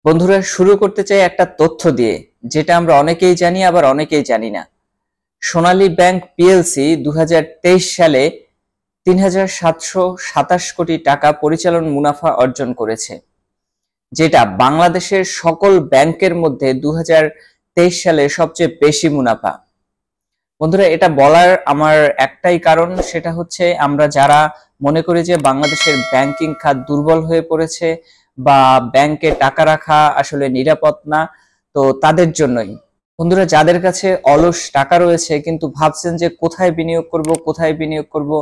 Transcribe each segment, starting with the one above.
বন্ধুরা, শুরু করতে চাই একটা তথ্য দিয়ে, যেটা আমরা অনেকেই জানি আবার অনেকেই জানি না। সোনালী ব্যাংক পিএলসি 2023 সালে 3,727 কোটি টাকা পরিচালন মুনাফা অর্জন করেছে, যেটা বাংলাদেশের সকল ব্যাংকের মধ্যে 2023 সালে সবচেয়ে বেশি মুনাফা। বন্ধুরা, এটা বলার আমার একটাই কারণ, সেটা হচ্ছে আমরা যারা মনে করি যে বাংলাদেশের ব্যাংকিং খাত দুর্বল হয়ে পড়েছে বা ব্যাংকে টাকা রাখা আসলে নিরাপদ না, তো তাদের জন্যই। বন্ধুরা, যাদের কাছে অলস টাকা রয়েছে কিন্তু ভাবছেন যে কোথায় বিনিয়োগ করব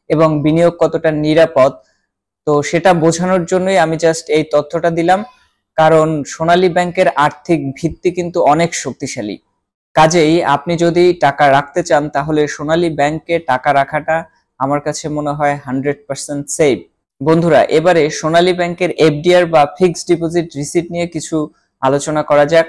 এবং বিনিয়োগ কতটা নিরাপদ, তো সেটা বোঝানোর জন্যই আমি জাস্ট এই তথ্যটা দিলাম। কারণ সোনালী ব্যাংকের আর্থিক ভিত্তি কিন্তু অনেক শক্তিশালী। কাজেই আপনি যদি টাকা রাখতে চান তাহলে সোনালী ব্যাংকে টাকা রাখাটা আমার কাছে মনে হয় 100% সেফ। বন্ধুরা, এবারে সোনালী ব্যাংকের এফডিআর বা ফিক্সড ডিপোজিট রিসিট নিয়ে কিছু আলোচনা করা যাক।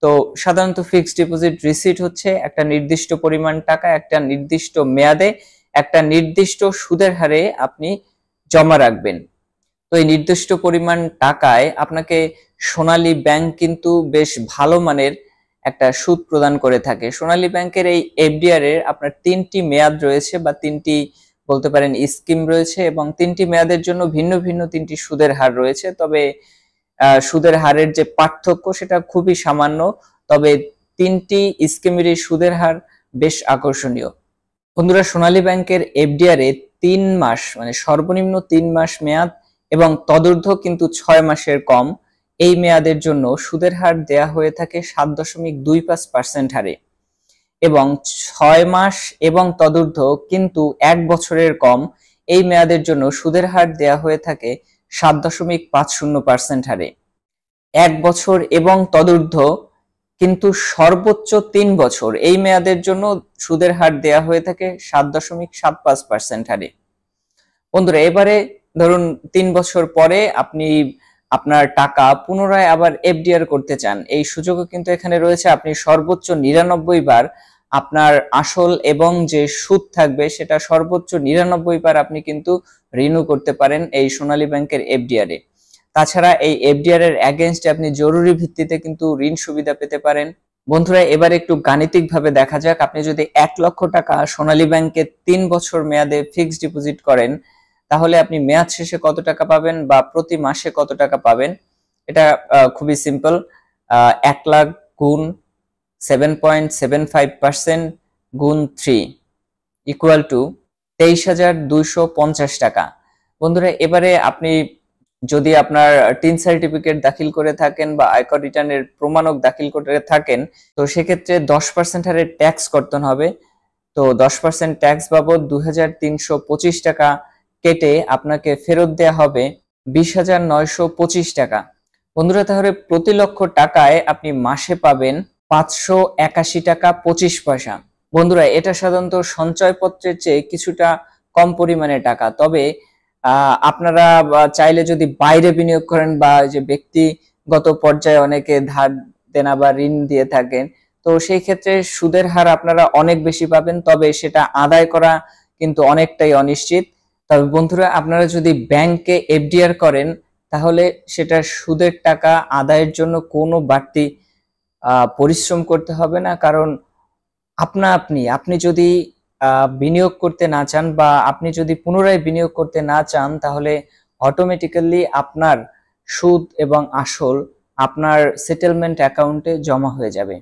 তো সাধারণত ফিক্সড ডিপোজিট রিসিট হচ্ছে একটা নির্দিষ্ট পরিমাণ টাকা একটা নির্দিষ্ট মেয়াদে একটা নির্দিষ্ট সুদের হারে আপনি জমা রাখবেন। তো এই নির্দিষ্ট পরিমাণ টাকায় আপনাকে সোনালী ব্যাংক কিন্তু বেশ ভালো মানের একটা সুদ প্রদান করে থাকে। সোনালী ব্যাংকের এই এফডিআর এর আপনার 3টি মেয়াদ রয়েছে বা 3টি বলতে পারেন স্কিম রয়েছে, এবং 3টি মেয়াদের জন্য ভিন্ন ভিন্ন 3টি সুদের হার রয়েছে। তবে সুদের হারের যে পার্থক্য সেটা খুবই সামান্য, তবে 3টি স্কিমেরই সুদের হার বেশ আকর্ষণীয়। বন্ধুরা, সোনালী ব্যাংকের এফডিআর এ 3 মাস মানে সর্বনিম্ন 3 মাস মেয়াদ এবং তদূর্ধ্ব কিন্তু 6 মাসের কম এই মেয়াদের জন্য সুদের হার দেয়া হয়ে থাকে 7.25% হারে, এবং 6 মাস এবং তদূর্ধ্ব কিন্তু 1 বছরের কম এই মেয়াদের জন্য সুদের হার দেয়া হয়ে থাকে 7.50% হারে। 1 বছর এবং তদূর্ধ্ব কিন্তু সর্বোচ্চ 3 বছর এই মেয়াদের জন্য সুদের হার দেয়া হয়ে থাকে 7.75% হারে। বন্ধুরা, এবারে ধরুন 3 বছর পরে আপনি আপনার টাকা পুনরায় আবার এফডিআর করতে চান, এই সুযোগও কিন্তু এখানে রয়েছে। আপনি সর্বোচ্চ 99 বার আপনার আসল এবং যে সুদ থাকবে সেটা সর্বোচ্চ 99 বার আপনি কিন্তু রিনিউ করতে পারেন এই সোনালী ব্যাংকের এফডিআর এ। তাছাড়া এই এফডিআর এর এগেইনস্টে আপনি জরুরি ভিত্তিতে কিন্তু ঋণ সুবিধা পেতে পারেন। বন্ধুরা, এবার একটু গাণিতিক ভাবে দেখা যাক। আপনি যদি 1 লক্ষ টাকা সোনালী ব্যাংকে 3 বছর মেয়াদে ফিক্সড ডিপোজিট করেন, তাহলে আপনি মেয়াদ শেষে কত টাকা পাবেন বা প্রতি মাসে কত টাকা পাবেন। এটা খুবই সিম্পল। 1 লাখ গুণ 7.75% গুণ 3 ইকুয়াল টু 23,250 টাকা। বন্ধুরা, এবারে আপনি যদি আপনার টিন সার্টিফিকেট দাখিল করে থাকেন বা আয়কর রিটার্নের প্রমাণক দাখিল করে থাকেন, তো সেক্ষেত্রে 10% হারে ট্যাক্স করতে হবে। তো 10% ট্যাক্স বাবদ 2,325 টাকা কেটে আপনাকে ফেরত দেয়া হবে 20,925 টাকা। বন্ধুরা, তাহলে প্রতি লক্ষ টাকায় আপনি মাসে পাবেন 581 টাকা 25 পয়সা। বন্ধুরা, এটা সাধারণত সঞ্চয়পত্রের চেয়ে কিছুটা কম পরিমাণে টাকা। তবে আপনারা চাইলে যদি বাইরে বিনিয়োগ করেন বা যে ব্যক্তিগত পর্যায়ে অনেকে ধার দেনা বা ঋণ দিয়ে থাকেন, তো সেই ক্ষেত্রে সুদের হার আপনারা অনেক বেশি পাবেন, তবে সেটা আদায় করা কিন্তু অনেকটাই অনিশ্চিত। তবে বন্ধুরা, আপনারা যদি ব্যাংকে এফডিআর করেন তাহলে সেটা সুদের টাকা আদায়ের জন্য কোনো বাড়তি পরিশ্রম করতে হবে না। কারণ আপনি যদি বিনিয়োগ করতে না চান বা আপনি যদি পুনরায় বিনিয়োগ করতে না চান, তাহলে অটোমেটিক্যালি আপনার সুদ এবং আসল আপনার সেটেলমেন্ট অ্যাকাউন্টে জমা হয়ে যাবে।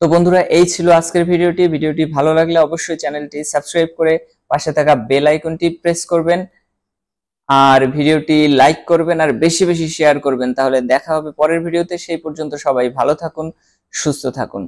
তো বন্ধুরা, এই ছিল আজকের ভিডিওটি ভালো লাগলে অবশ্যই চ্যানেলটি সাবস্ক্রাইব করে পাশে থাকা বেল আইকনটি প্রেস করবেন, আর ভিডিওটি লাইক করবেন আর বেশি বেশি শেয়ার করবেন। তাহলে দেখা হবে পরের ভিডিওতে। সেই পর্যন্ত সবাই ভালো থাকুন, সুস্থ থাকুন।